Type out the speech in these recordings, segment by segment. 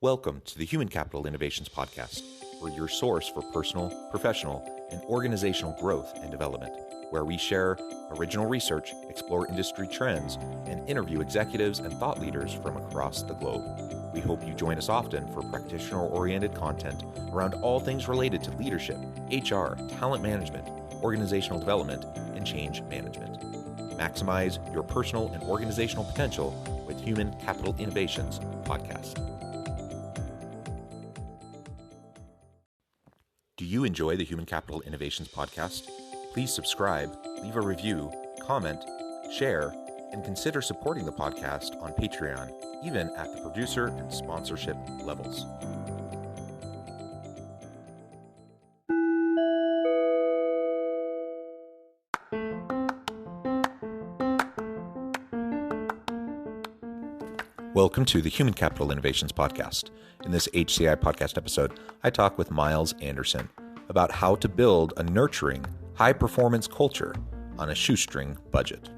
Welcome to the Human Capital Innovations Podcast. We're your source for personal, professional, and organizational growth and development, where we share original research, explore industry trends, and interview executives and thought leaders from across the globe. We hope you join us often for practitioner-oriented content around all things related to leadership, HR, talent management, organizational development, and change management. Maximize your personal and organizational potential with Human Capital Innovations Podcast. Do you enjoy the Human Capital Innovations Podcast? Please subscribe, leave a review, comment, share, and consider supporting the podcast on Patreon, even at the producer and sponsorship levels. Welcome to the Human Capital Innovations Podcast. In this HCI podcast episode, I talk with Myles Anderson about how to build a nurturing, high-performance culture on a shoestring budget.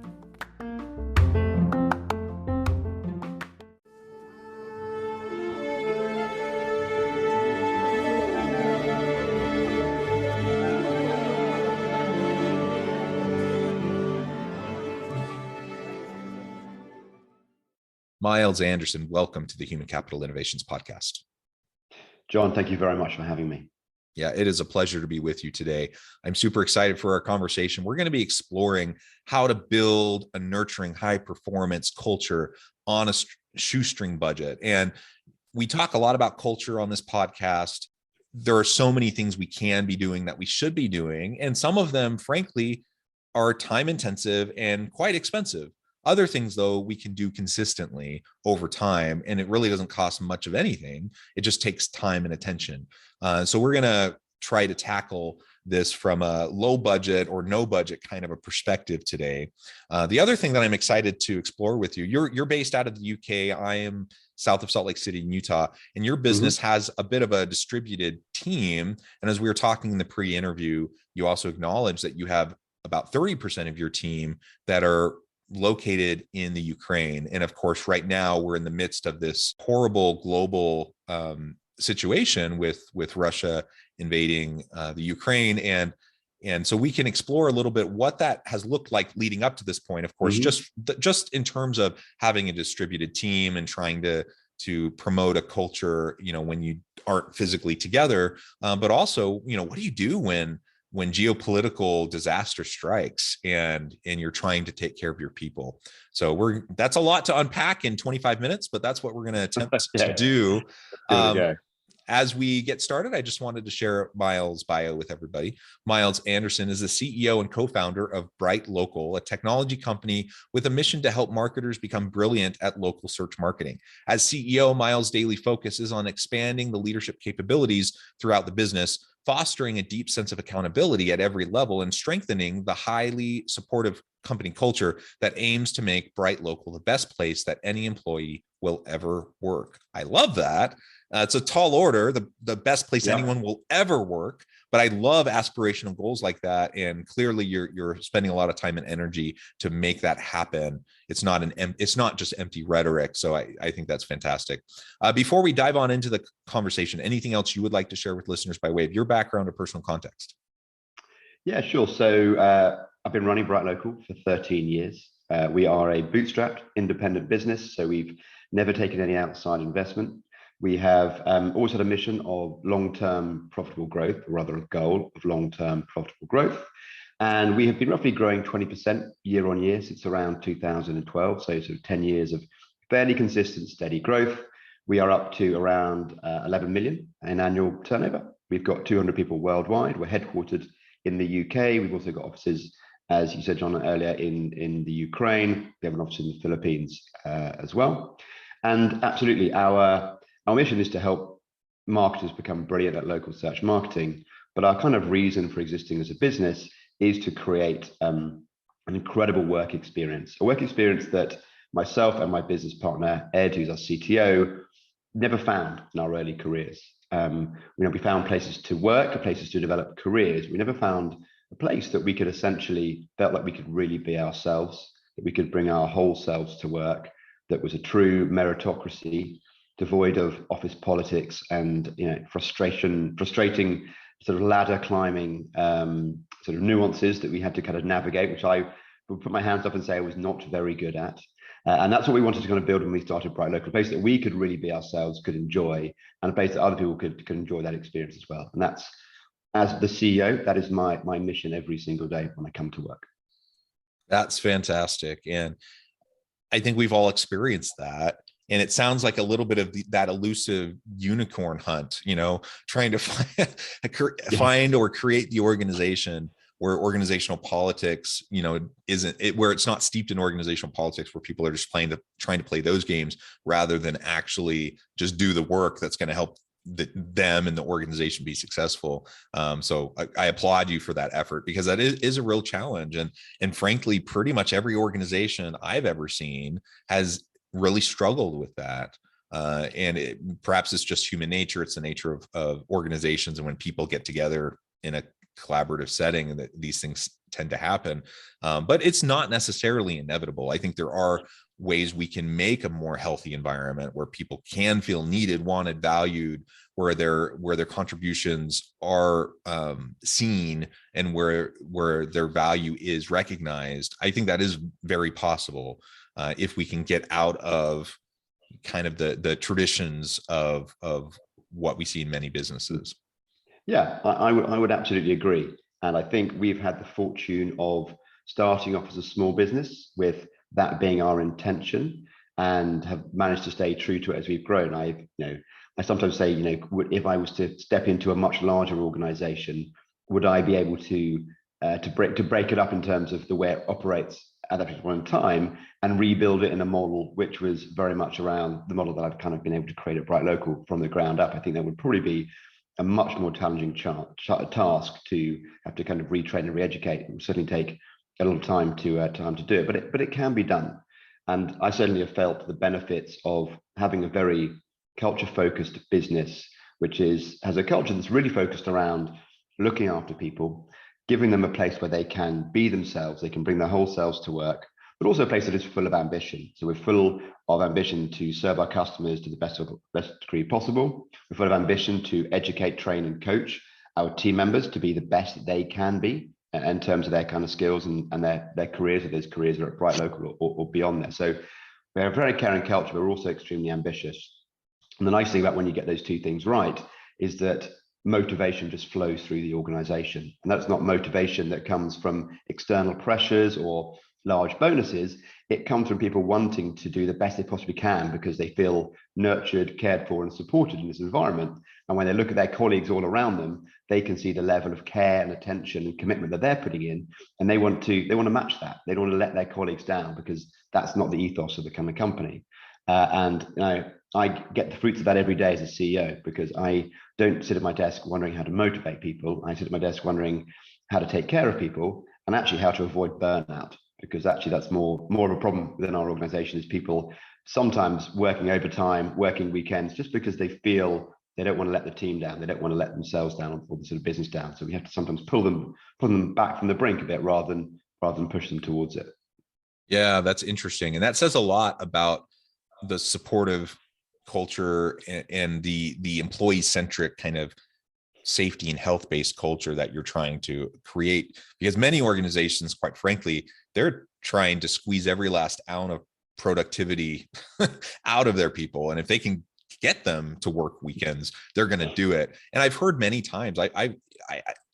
Myles Anderson, welcome to the Human Capital Innovations Podcast. John, thank you very much for having me. Yeah, it is a pleasure to be with you today. I'm super excited for our conversation. We're going to be exploring how to build a nurturing, high-performance culture on a shoestring budget. And we talk a lot about culture on this podcast. There are so many things we can be doing that we should be doing. And some of them, frankly, are time-intensive and quite expensive. Other things, though, we can do consistently over time, and it really doesn't cost much of anything. It just takes time and attention. So we're going to try to tackle this from a low budget or no budget kind of a perspective today. The other thing that I'm excited to explore with you, you're based out of the UK. I am south of Salt Lake City in Utah, and your business has a bit of a distributed team. And as we were talking in the pre-interview, you also acknowledged that you have about 30% of your team that are located in the Ukraine. And of course, right now we're in the midst of this horrible global situation with Russia invading the Ukraine. And so we can explore a little bit what that has looked like leading up to this point, of course, just in terms of having a distributed team and trying to promote a culture, when you aren't physically together, but also, what do you do when geopolitical disaster strikes and you're trying to take care of your people? So that's a lot to unpack in 25 minutes, but that's what we're going to attempt to do. As we get started, I just wanted to share Myles' bio with everybody. Myles Anderson is the CEO and co-founder of Bright Local, a technology company with a mission to help marketers become brilliant at local search marketing. As CEO, Myles' daily focus is on expanding the leadership capabilities throughout the business, fostering a deep sense of accountability at every level, and strengthening the highly supportive company culture that aims to make Bright Local the best place that any employee will ever work. I love that. It's a tall order, the best place anyone will ever work, but I love aspirational goals like that. And clearly you're spending a lot of time and energy to make that happen. It's not just empty rhetoric. So I think that's fantastic. Before we dive on into the conversation, anything else you would like to share with listeners by way of your background or personal context? Yeah, sure. So I've been running Bright Local for 13 years. We are a bootstrapped independent business, so we've never taken any outside investment. We have always had a mission of long-term profitable growth, or rather a goal of long-term profitable growth. And we have been roughly growing 20% year on year since around 2012. So sort of 10 years of fairly consistent, steady growth. We are up to around 11 million in annual turnover. We've got 200 people worldwide. We're headquartered in the UK. We've also got offices, as you said, John, earlier, in the Ukraine. We have an office in the Philippines as well. And absolutely, our mission is to help marketers become brilliant at local search marketing, but our kind of reason for existing as a business is to create an incredible work experience, a work experience that myself and my business partner, Ed, who's our CTO, never found in our early careers. We found places to work, places to develop careers. We never found a place that we could essentially felt like we could really be ourselves, that we could bring our whole selves to work, that was a true meritocracy, devoid of office politics and frustrating sort of ladder climbing sort of nuances that we had to kind of navigate, which I would put my hands up and say I was not very good at. And that's what we wanted to kind of build when we started Bright Local, a place that we could really be ourselves, could enjoy, and a place that other people could enjoy that experience as well. And that's, as the CEO, that is my mission every single day when I come to work. That's fantastic. And I think we've all experienced that. And it sounds like a little bit of that elusive unicorn hunt, trying to find or create the organization where organizational politics, isn't it, where it's not steeped in organizational politics, where people are just trying to play those games rather than actually just do the work that's going to help them and the organization be successful. So I applaud you for that effort, because that is a real challenge. And frankly, pretty much every organization I've ever seen has really struggled with that. And perhaps it's just human nature. It's the nature of organizations. And when people get together in a collaborative setting, and that these things tend to happen. But it's not necessarily inevitable. I think there are ways we can make a more healthy environment where people can feel needed, wanted, valued, where their contributions are seen, and where their value is recognized. I think that is very possible if we can get out of kind of the traditions of what we see in many businesses. Yeah, I would absolutely agree. And I think we've had the fortune of starting off as a small business with that being our intention, and have managed to stay true to it as we've grown. I sometimes say, if I was to step into a much larger organization, would I be able to break it up in terms of the way it operates at that particular point in time, and rebuild it in a model which was very much around the model that I've kind of been able to create at Bright Local from the ground up? I think that would probably be a much more challenging task to have to kind of retrain and re-educate. It will certainly take a little time to do it, but it can be done. And I certainly have felt the benefits of having a very culture-focused business, which has a culture that's really focused around looking after people, giving them a place where they can be themselves, they can bring their whole selves to work, but also a place that is full of ambition. So we're full of ambition to serve our customers to the best degree possible. We're full of ambition to educate, train, and coach our team members to be the best that they can be in terms of their kind of skills and their careers, if those careers are at Bright Local or beyond there. So we're a very caring culture, but we're also extremely ambitious. And the nice thing about when you get those two things right is that motivation just flows through the organization. And that's not motivation that comes from external pressures or large bonuses. It comes from people wanting to do the best they possibly can because they feel nurtured, cared for, and supported in this environment. And when they look at their colleagues all around them, they can see the level of care and attention and commitment that they're putting in, and they want to match that. They don't want to let their colleagues down, because that's not the ethos of the kind of company. And I get the fruits of that every day as a CEO, because I don't sit at my desk wondering how to motivate people. I sit at my desk wondering how to take care of people, and actually how to avoid burnout, because actually that's more of a problem within our organization, is people sometimes working overtime, working weekends, just because they feel they don't want to let the team down, they don't want to let themselves down or the sort of business down. So we have to sometimes pull them back from the brink a bit rather than push them towards it. Yeah, that's interesting. And that says a lot about the supportive culture and the employee-centric kind of safety and health-based culture that you're trying to create. Because many organizations, quite frankly, they're trying to squeeze every last ounce of productivity out of their people. And if they can get them to work weekends, they're going to do it. And I've heard many times,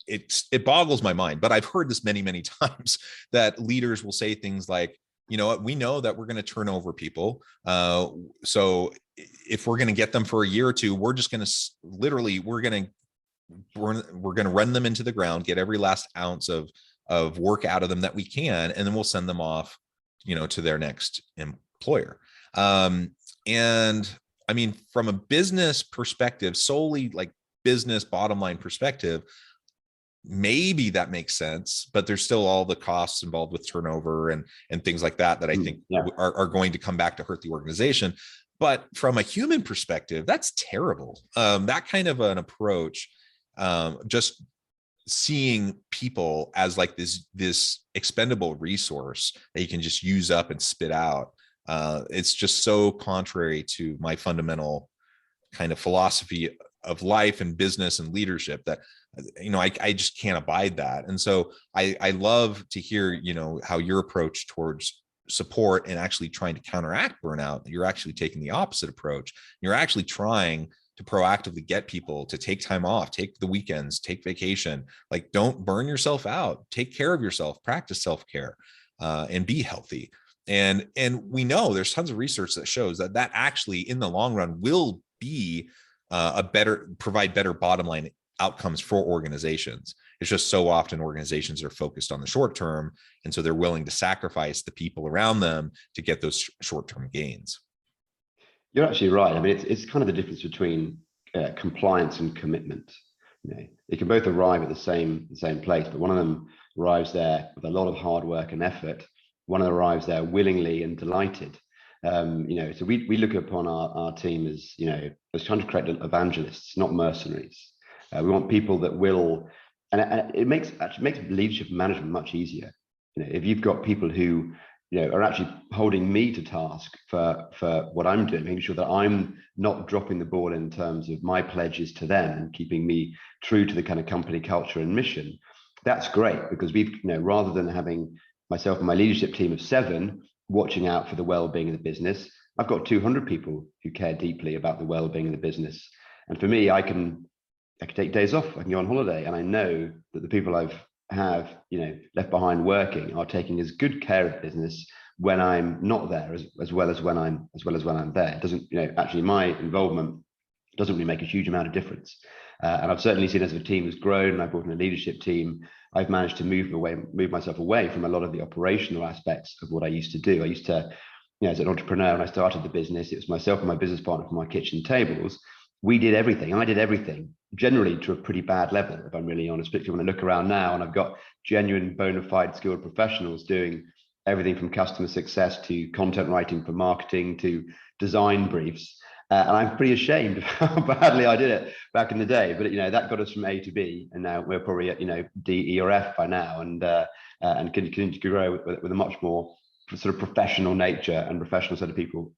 it boggles my mind, but I've heard this many times, that leaders will say things like, you know what, we know that we're going to turn over people. So if we're going to get them for a year or two, we're just going to we're going to run them into the ground, get every last ounce of work out of them that we can, and then we'll send them off, to their next employer. And I mean, from a business perspective, solely like business bottom line perspective, maybe that makes sense, but there's still all the costs involved with turnover and things like that I think are going to come back to hurt the organization. But from a human perspective, that's terrible. That kind of an approach, just seeing people as like this expendable resource that you can just use up and spit out. It's just so contrary to my fundamental kind of philosophy of life and business and leadership that, I just can't abide that. And so I love to hear, how your approach towards support and actually trying to counteract burnout, you're actually taking the opposite approach. You're actually trying to proactively get people to take time off, take the weekends, take vacation, like don't burn yourself out, take care of yourself, practice self-care, and be healthy. And we know there's tons of research that shows that actually in the long run will be provide better bottom line outcomes for organizations. It's just so often organizations are focused on the short term. And so they're willing to sacrifice the people around them to get those short-term gains. You're actually right. I mean, it's kind of the difference between compliance and commitment. They can both arrive at the same place, but one of them arrives there with a lot of hard work and effort. One of them arrives there willingly and delighted. So we look upon our team as, as trying to create evangelists, not mercenaries. We want people that will, and it makes leadership and management much easier. If you've got people who are actually holding me to task for what I'm doing, making sure that I'm not dropping the ball in terms of my pledges to them and keeping me true to the kind of company culture and mission. That's great, because we've, rather than having myself and my leadership team of 7 watching out for the well-being of the business, I've got 200 people who care deeply about the well-being of the business. And for me, I can take days off, I can go on holiday, and I know that the people have left behind working are taking as good care of business when I'm not there as well as when I'm there. It doesn't, actually my involvement doesn't really make a huge amount of difference. And I've certainly seen, as the team has grown and I've brought in a leadership team, I've managed to move myself away from a lot of the operational aspects of what I used to do. I used to, as an entrepreneur, when I started the business, it was myself and my business partner from my kitchen tables. We did everything. I did everything, generally to a pretty bad level, if I'm really honest, particularly when I look around now and I've got genuine, bona fide, skilled professionals doing everything from customer success to content writing for marketing to design briefs. And I'm pretty ashamed of how badly I did it back in the day. But, that got us from A to B. And now we're probably at, D, E, or F by now, and continue to grow with a much more sort of professional nature and professional set of people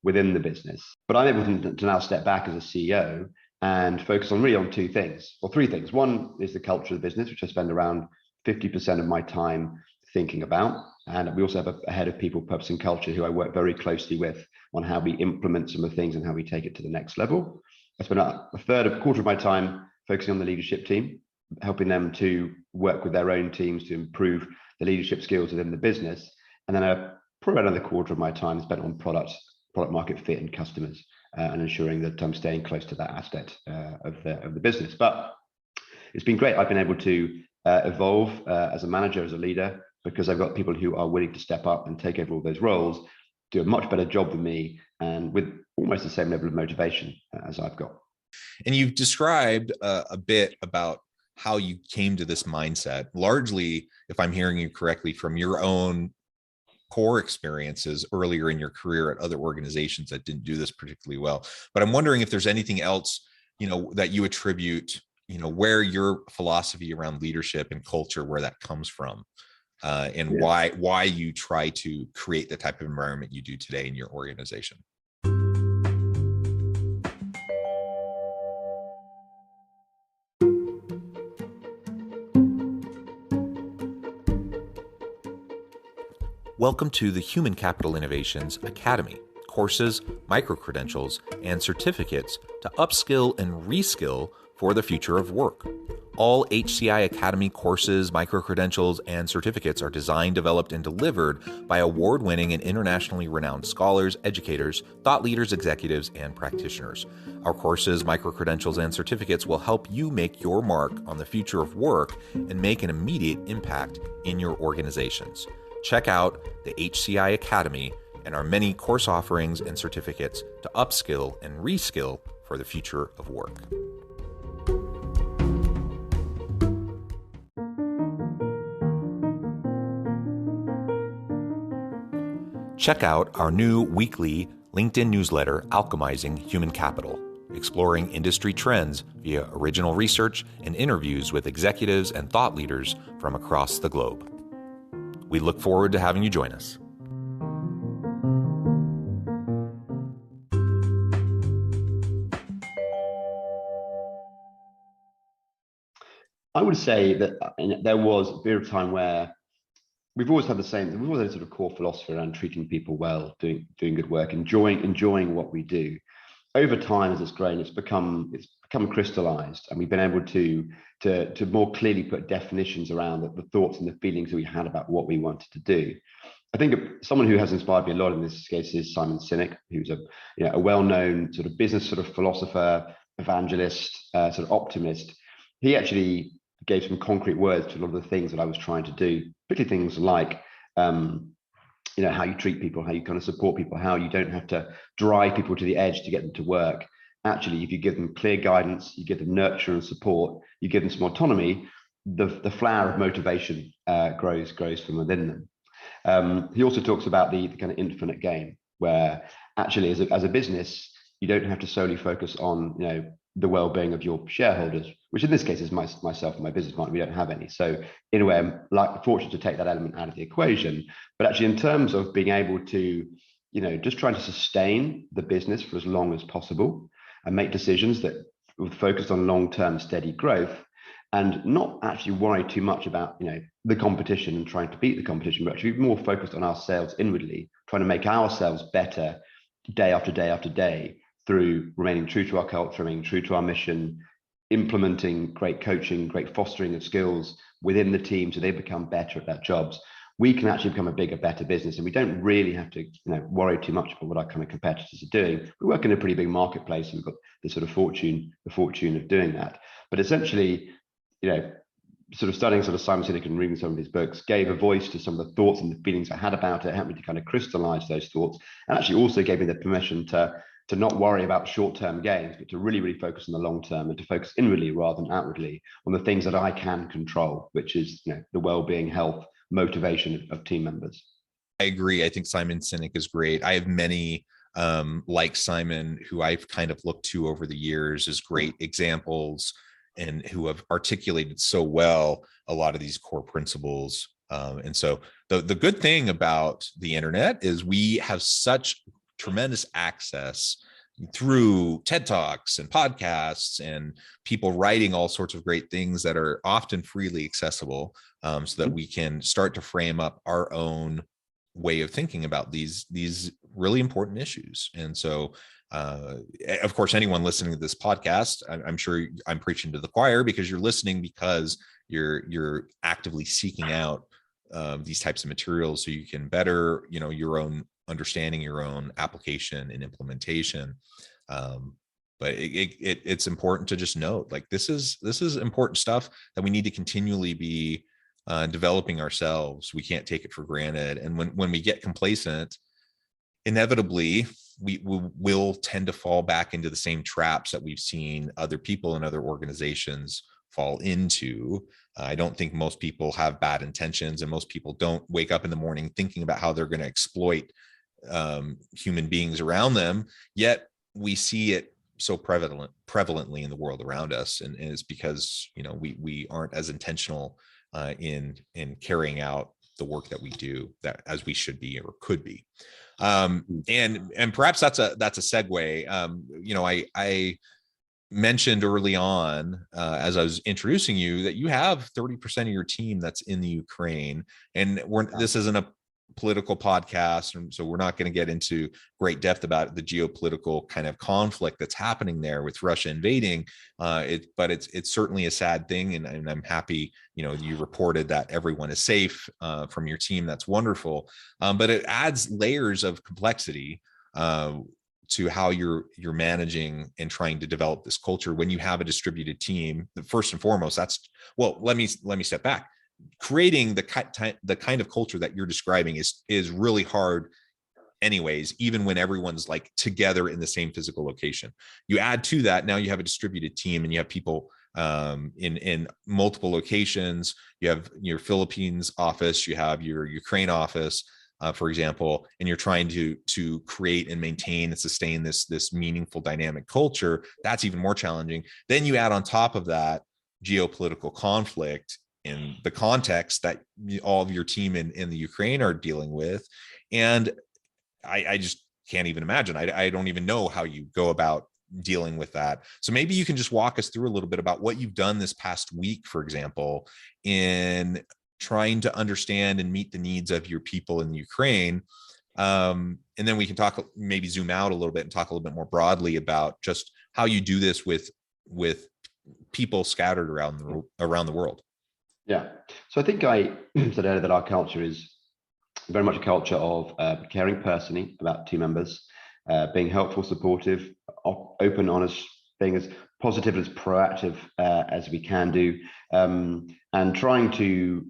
within the business. But I'm able to now step back as a CEO and focus on 2 things, or 3 things. One is the culture of the business, which I spend around 50% of my time thinking about. And we also have a head of people, purpose, and culture who I work very closely with on how we implement some of the things and how we take it to the next level. I spend a quarter of my time focusing on the leadership team, helping them to work with their own teams to improve the leadership skills within the business. And then probably another quarter of my time spent on product market fit and customers, and ensuring that I'm staying close to that aspect of the business. But it's been great. I've been able to evolve as a manager, as a leader, because I've got people who are willing to step up and take over all those roles, do a much better job than me, and with almost the same level of motivation as I've got. And you've described a bit about how you came to this mindset, largely, if I'm hearing you correctly, from your own core experiences earlier in your career at other organizations that didn't do this particularly well. But I'm wondering if there's anything else, that you attribute, where your philosophy around leadership and culture, where that comes from, and why you try to create the type of environment you do today in your organization. Welcome to the Human Capital Innovations Academy, courses, micro-credentials, and certificates to upskill and reskill for the future of work. All HCI Academy courses, micro-credentials, and certificates are designed, developed, and delivered by award-winning and internationally renowned scholars, educators, thought leaders, executives, and practitioners. Our courses, micro-credentials, and certificates will help you make your mark on the future of work and make an immediate impact in your organizations. Check out the HCI Academy and our many course offerings and certificates to upskill and reskill for the future of work. Check out our new weekly LinkedIn newsletter, Alchemizing Human Capital, exploring industry trends via original research and interviews with executives and thought leaders from across the globe. We look forward to having you join us. I would say that there was a period of time where we've always had we've always had a sort of core philosophy around treating people well, doing good work, enjoying what we do. Over time, as it's grown, it's become crystallized, and we've been able to more clearly put definitions around the thoughts and the feelings that we had about what we wanted to do. I think someone who has inspired me a lot in this case is Simon Sinek, who's a well-known sort of business sort of philosopher, evangelist, sort of optimist. He actually gave some concrete words to a lot of the things that I was trying to do, particularly things like how you treat people, how you kind of support people, how you don't have to drive people to the edge to get them to work. Actually, if you give them clear guidance, you give them nurture and support, you give them some autonomy, the flower of motivation grows from within them. He also talks about the kind of infinite game, where actually as a business, you don't have to solely focus on the well-being of your shareholders, which in this case is myself and my business partner. We don't have any, so in a way I'm fortunate to take that element out of the equation. But actually, in terms of being able to just trying to sustain the business for as long as possible and make decisions that were focused on long-term steady growth, and not actually worry too much about the competition and trying to beat the competition, but actually be more focused on ourselves inwardly, trying to make ourselves better day after day after day through remaining true to our culture, remaining true to our mission, implementing great coaching, great fostering of skills within the team so they become better at their jobs. We can actually become a bigger, better business, and we don't really have to worry too much about what our kind of competitors are doing. We work in a pretty big marketplace, and we've got the sort of fortune of doing that. But essentially, sort of studying sort of Simon Sinek and reading some of his books gave a voice to some of the thoughts and the feelings I had about it, helped me to kind of crystallize those thoughts, and actually also gave me the permission to not worry about short-term gains, but to really focus on the long term and to focus inwardly rather than outwardly on the things that I can control, which is the well-being, health, motivation of team members. I agree. I think Simon Sinek is great. I have many like Simon who I've kind of looked to over the years as great examples and who have articulated so well a lot of these core principles. And so the good thing about the internet is we have such tremendous access through TED Talks and podcasts and people writing all sorts of great things that are often freely accessible, so that we can start to frame up our own way of thinking about these really important issues. And so of course, anyone listening to this podcast, I'm sure I'm preaching to the choir, because you're listening because you're actively seeking out these types of materials so you can better your own understanding, your own application and implementation. But it's important to just note, like, this is important stuff that we need to continually be developing ourselves. We can't take it for granted. And when we get complacent, inevitably we will tend to fall back into the same traps that we've seen other people in other organizations fall into. I don't think most people have bad intentions, and most people don't wake up in the morning thinking about how they're going to exploit human beings around them. Yet we see it so prevalently in the world around us, and it's because we aren't as intentional in carrying out the work that we do that as we should be or could be. And perhaps that's a segue. I mentioned early on as I was introducing you that you have 30% of your team that's in the Ukraine, and this isn't a political podcast, and so we're not going to get into great depth about the geopolitical kind of conflict that's happening there with Russia invading. But it's certainly a sad thing, and I'm happy you reported that everyone is safe from your team. That's wonderful, but it adds layers of complexity to how you're managing and trying to develop this culture when you have a distributed team. First and foremost, let me step back. Creating the kind of culture that you're describing is really hard anyways, even when everyone's like together in the same physical location. You add to that, now you have a distributed team and you have people in multiple locations. You have your Philippines office, you have your Ukraine office, for example, and you're trying to create and maintain and sustain this meaningful dynamic culture. That's even more challenging. Then you add on top of that geopolitical conflict in the context that all of your team in the Ukraine are dealing with. And I just can't even imagine. I don't even know how you go about dealing with that. So maybe you can just walk us through a little bit about what you've done this past week, for example, in trying to understand and meet the needs of your people in Ukraine. And then we can talk, maybe zoom out a little bit and talk a little bit more broadly about just how you do this with people scattered around the world. Yeah. So I think I said earlier that our culture is very much a culture of caring personally about team members, being helpful, supportive, open, honest, being as positive and as proactive as we can do, and trying to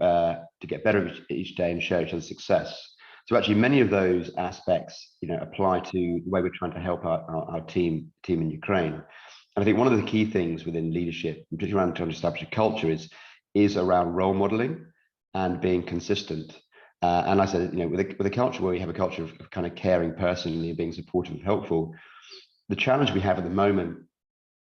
get better each day and share each other's success. So actually, many of those aspects, apply to the way we're trying to help our team in Ukraine. And I think one of the key things within leadership, particularly around trying to establish a culture, is around role modeling and being consistent. And I said, with a culture where we have a culture of kind of caring personally and being supportive and helpful, the challenge we have at the moment,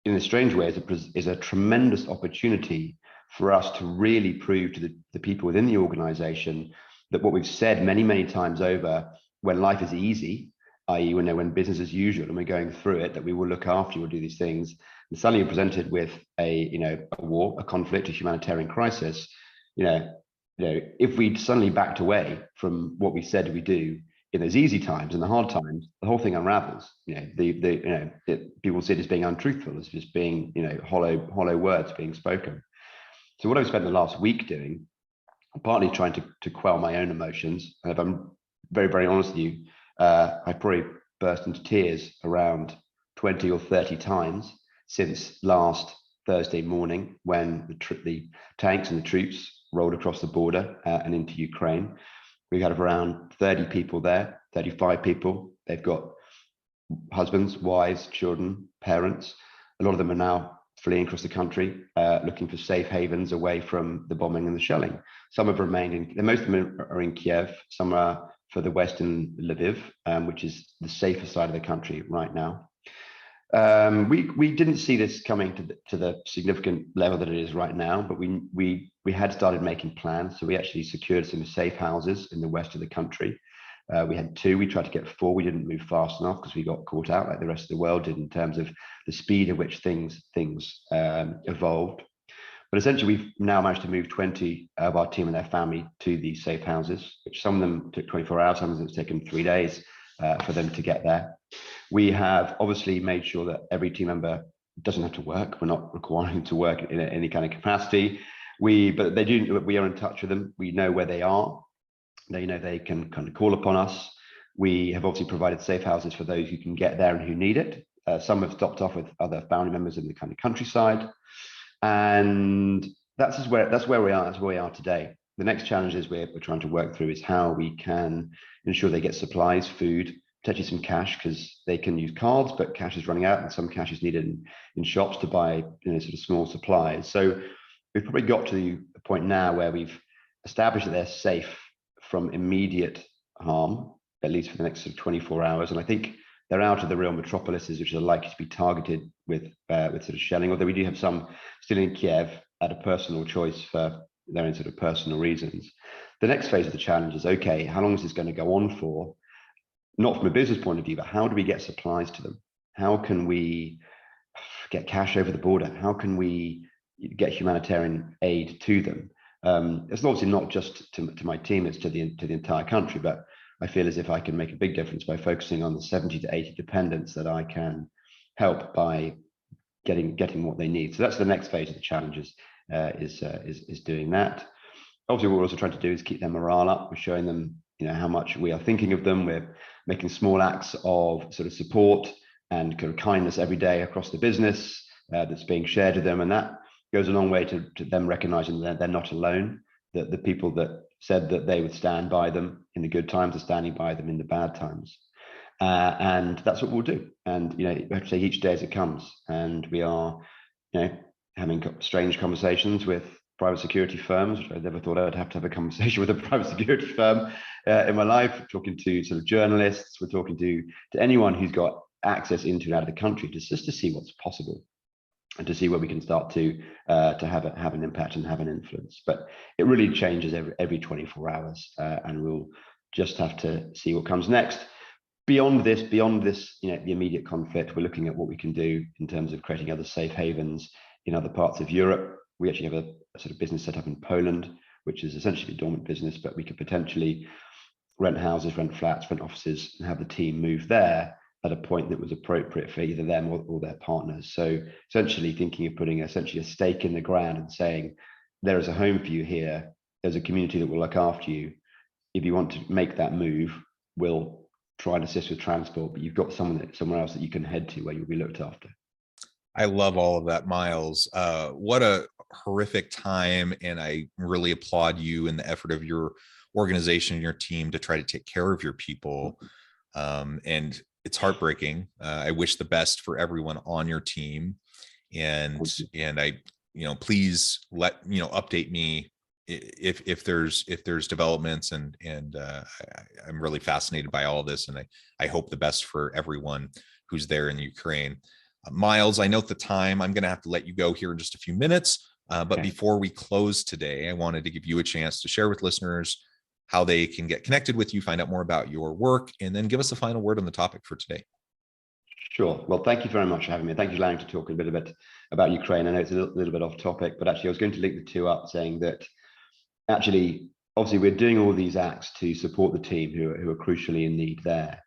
in a strange way, is a tremendous opportunity for us to really prove to the people within the organization that what we've said many, many times over, when life is easy, i.e. when business as usual and we're going through it, that we will look after you, we'll do these things. And suddenly you're presented with a war, a conflict, a humanitarian crisis, if we suddenly backed away from what we said we do in those easy times and the hard times, the whole thing unravels. People see it as being untruthful, as just being hollow words being spoken. So what I've spent the last week doing, partly trying to quell my own emotions, and if I'm very, very honest with you, I probably burst into tears around 20 or 30 times since last Thursday morning, when the tanks and the troops rolled across the border and into Ukraine. We had around 30 people there, 35 people. They've got husbands, wives, children, parents. A lot of them are now fleeing across the country, looking for safe havens away from the bombing and the shelling. Some have remained most of them are in Kiev. Some are further west in Lviv, which is the safer side of the country right now. We didn't see this coming to the significant level that it is right now, but we had started making plans. So we actually secured some safe houses in the west of the country. We had 2. We tried to get 4. We didn't move fast enough because we got caught out like the rest of the world did in terms of the speed at which things evolved. But essentially, we've now managed to move 20 of our team and their family to these safe houses, which some of them took 24 hours, some of them it's taken 3 days for them to get there. We have obviously made sure that every team member doesn't have to work. We're not requiring them to work in any kind of capacity. But they do. We are in touch with them. We know where they are. They can kind of call upon us. We have obviously provided safe houses for those who can get there and who need it. Some have stopped off with other family members in the kind of countryside, and that's where we are. That's where we are today. The next challenge is we're trying to work through is how we can ensure they get supplies, food, potentially some cash, because they can use cards, but cash is running out, and some cash is needed in shops to buy sort of small supplies. So we've probably got to the point now where we've established that they're safe from immediate harm, at least for the next sort of 24 hours. And I think they're out of the real metropolises, which are likely to be targeted with sort of shelling, although we do have some still in Kiev at a personal choice for their own sort of personal reasons. The next phase of the challenge is, okay, how long is this going to go on for? Not from a business point of view, but how do we get supplies to them? How can we get cash over the border? How can we get humanitarian aid to them? It's obviously not just to my team, it's to the entire country, but I feel as if I can make a big difference by focusing on the 70 to 80 dependents that I can help by getting what they need. So that's the next phase of the challenges, is doing that. Obviously, what we're also trying to do is keep their morale up. We're showing them, how much we are thinking of them. We're making small acts of sort of support and kind of kindness every day across the business that's being shared with them, and that goes a long way to them recognizing that they're not alone, that the people that said that they would stand by them in the good times are standing by them in the bad times. And that's what we'll do. And, we have to take each day as it comes. And we are, having strange conversations with private security firms, which I never thought I'd have to have a conversation with a private security firm in my life. We're talking to sort of journalists. We're talking to anyone who's got access into and out of the country, just to see what's possible, and to see where we can start to have an impact and have an influence. But it really changes every 24 hours, and we'll just have to see what comes next. beyond this, the immediate conflict, we're looking at what we can do in terms of creating other safe havens in other parts of Europe. We actually have a sort of business set up in Poland, which is essentially a dormant business, but we could potentially rent houses, rent flats, rent offices, and have the team move there at a point that was appropriate for either them or their partners. So essentially thinking of putting essentially a stake in the ground and saying, there is a home for you here. There's a community that will look after you. If you want to make that move, we'll try and assist with transport, but you've got somewhere else that you can head to where you'll be looked after. I love all of that, Myles. What a horrific time. And I really applaud you and the effort of your organization and your team to try to take care of your people. And it's heartbreaking. I wish the best for everyone on your team. And I, please update me if there's developments, and I'm really fascinated by all this, and I hope the best for everyone who's there in Ukraine. Myles, I note the time. I'm going to have to let you go here in just a few minutes, but before we close today, I wanted to give you a chance to share with listeners how they can get connected with you, find out more about your work, and then give us a final word on the topic for today. Sure. Well, thank you very much for having me. Thank you for allowing me to talk a bit about Ukraine. I know it's a little bit off topic, but actually I was going to link the two up, saying that actually, obviously, we're doing all these acts to support the team who are crucially in need there.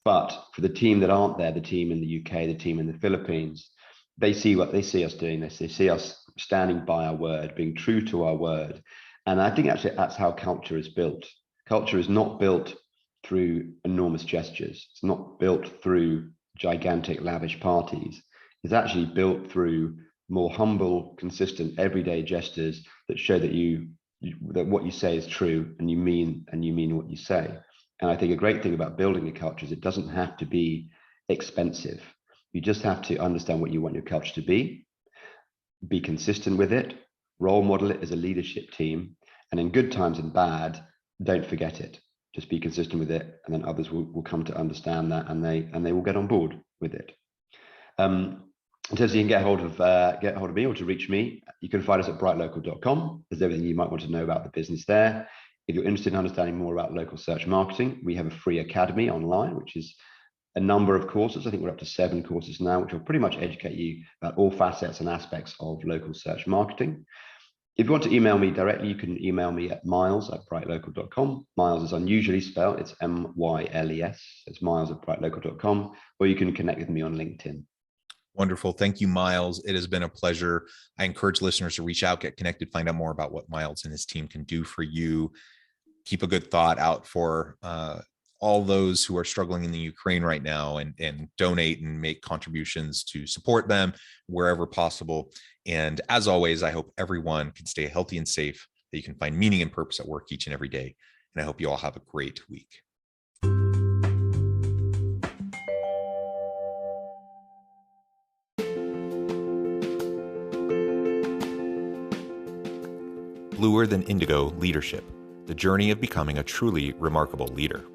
But for the team that aren't there, the team in the UK, the team in the Philippines, they see us doing this. They see us standing by our word, being true to our word. And I think actually that's how culture is built. Culture is not built through enormous gestures. It's not built through gigantic, lavish parties. It's actually built through more humble, consistent, everyday gestures that show that that what you say is true, and you mean what you say. And I think a great thing about building a culture is it doesn't have to be expensive. You just have to understand what you want your culture to be consistent with it, role model it as a leadership team, and in good times and bad, don't forget it. Just be consistent with it, and then others will come to understand that, and they will get on board with it. In terms of you can get hold of me or to reach me, you can find us at brightlocal.com. There's everything you might want to know about the business there. If you're interested in understanding more about local search marketing, we have a free academy online, which is a number of courses. I think we're up to 7 courses now, which will pretty much educate you about all facets and aspects of local search marketing. If you want to email me directly, you can email me at myles@brightlocal.com. Myles is unusually spelled. It's M-Y-L-E-S. It's myles@brightlocal.com, or you can connect with me on LinkedIn. Wonderful. Thank you, Myles. It has been a pleasure. I encourage listeners to reach out, get connected, find out more about what Myles and his team can do for you. Keep a good thought out for all those who are struggling in the Ukraine right now, and donate and make contributions to support them wherever possible. And as always, I hope everyone can stay healthy and safe, that you can find meaning and purpose at work each and every day. And I hope you all have a great week. Bluer Than Indigo Leadership, the journey of becoming a truly remarkable leader.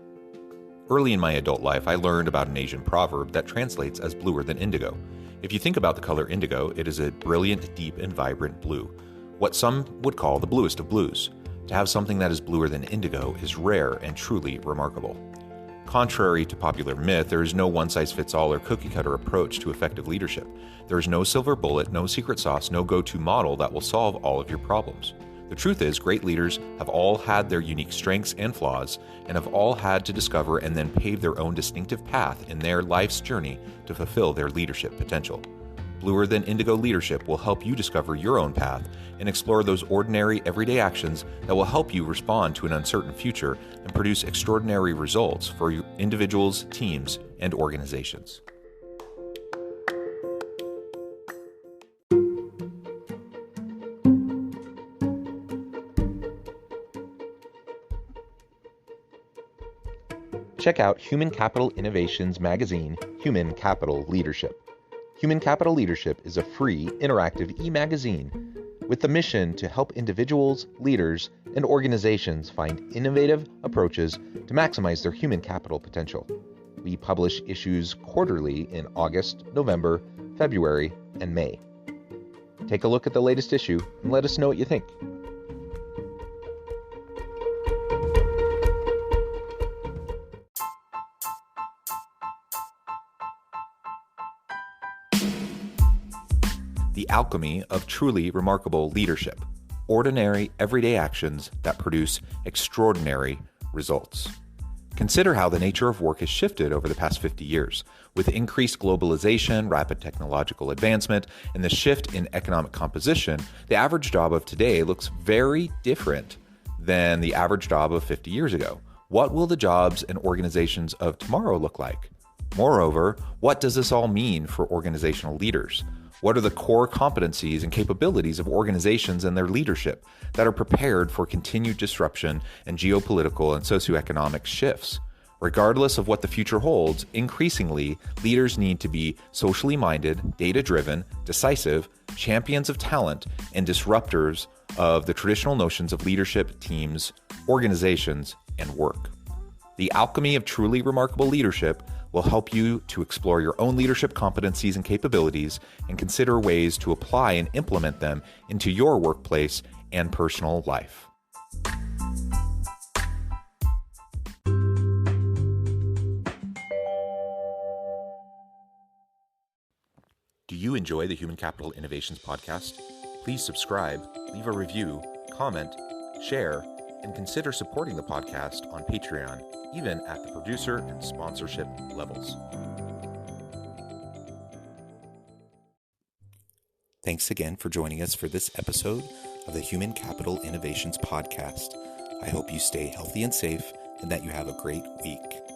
Early in my adult life, I learned about an Asian proverb that translates as bluer than indigo. If you think about the color indigo, it is a brilliant, deep, and vibrant blue, what some would call the bluest of blues. To have something that is bluer than indigo is rare and truly remarkable. Contrary to popular myth, there is no one-size-fits-all or cookie-cutter approach to effective leadership. There is no silver bullet, no secret sauce, no go-to model that will solve all of your problems. The truth is, great leaders have all had their unique strengths and flaws, and have all had to discover and then pave their own distinctive path in their life's journey to fulfill their leadership potential. Bluer Than Indigo Leadership will help you discover your own path and explore those ordinary, everyday actions that will help you respond to an uncertain future and produce extraordinary results for your individuals, teams, and organizations. Check out Human Capital Innovations magazine, Human Capital Leadership. Human Capital Leadership is a free, interactive e-magazine with the mission to help individuals, leaders, and organizations find innovative approaches to maximize their human capital potential. We publish issues quarterly in August, November, February, and May. Take a look at the latest issue and let us know what you think. The alchemy of truly remarkable leadership. Ordinary, everyday actions that produce extraordinary results. Consider how the nature of work has shifted over the past 50 years. With increased globalization, rapid technological advancement, and the shift in economic composition, the average job of today looks very different than the average job of 50 years ago. What will the jobs and organizations of tomorrow look like? Moreover, what does this all mean for organizational leaders? What are the core competencies and capabilities of organizations and their leadership that are prepared for continued disruption and geopolitical and socioeconomic shifts? Regardless of what the future holds, increasingly, leaders need to be socially minded, data-driven, decisive, champions of talent, and disruptors of the traditional notions of leadership, teams, organizations, and work. The alchemy of truly remarkable leadership will help you to explore your own leadership competencies and capabilities and consider ways to apply and implement them into your workplace and personal life. Do you enjoy the Human Capital Innovations podcast? Please subscribe, leave a review, comment, share, and consider supporting the podcast on Patreon, even at the producer and sponsorship levels. Thanks again for joining us for this episode of the Human Capital Innovations podcast. I hope you stay healthy and safe and that you have a great week.